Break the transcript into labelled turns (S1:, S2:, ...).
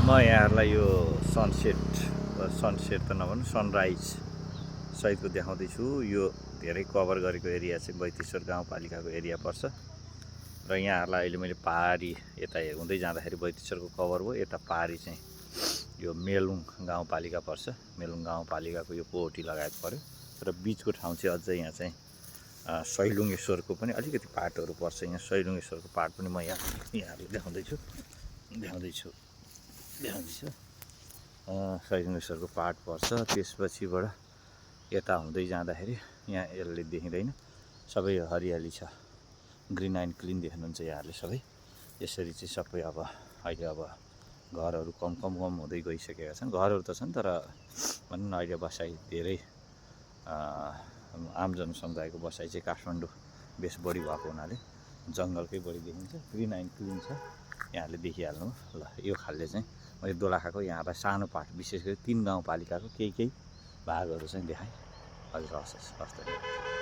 S1: म यहाँहरूलाई यो सनसेट त नभनौँ सनराइज सहितको देखाउँदैछु। यो धेरै कभर गरेको एरिया चाहिँ बैतेश्वर गाउँपालिकाको एरिया पर्छ र यहाँहरूलाई अहिले मैले पहाडी यता हुँदै जाँदाखेरि बैतेश्वरको कभर भयो। यता पहाडी चाहिँ यो मेलुङ गाउँपालिका पर्छ। मेलुङ गाउँपालिकाको यो पोहटी लगायत पर्यो र बिचको ठाउँ चाहिँ अझै यहाँ चाहिँ सैलुङेश्वरको पनि अलिकति पाटहरू पर्छ। यहाँ सैलुङेश्वरको पाट पनि म यहाँहरूले देखाउँदैछु। सैलुङेश्वरको पाट पर्छ। त्यसपछिबाट यता हुँदै जाँदाखेरि यहाँ यसले देखिँदैन, सबै हरियाली छ, ग्रिन एन्ड क्लिन देख्नुहुन्छ यहाँहरूले सबै। यसरी चाहिँ सबै अब अहिले अब घरहरू कम हुँदै गइसकेका छन्। घरहरू त छन् तर भनौँ न अहिले बसाइ धेरै आम जनसमुदायको बसाइ चाहिँ काठमाडौँ बेस बढी भएको हुनाले जङ्गलकै बढी देखिन्छ। ग्रिन एन्ड क्लिन छ, यहाँहरूले देखिहाल्नु। ल यो खालले चाहिँ मैले दोलाखाको यहाँलाई सानो पाठ विशेष गरी 3 गाउँपालिकाको केही भागहरू चाहिँ देखाएँ। हजुर हस्।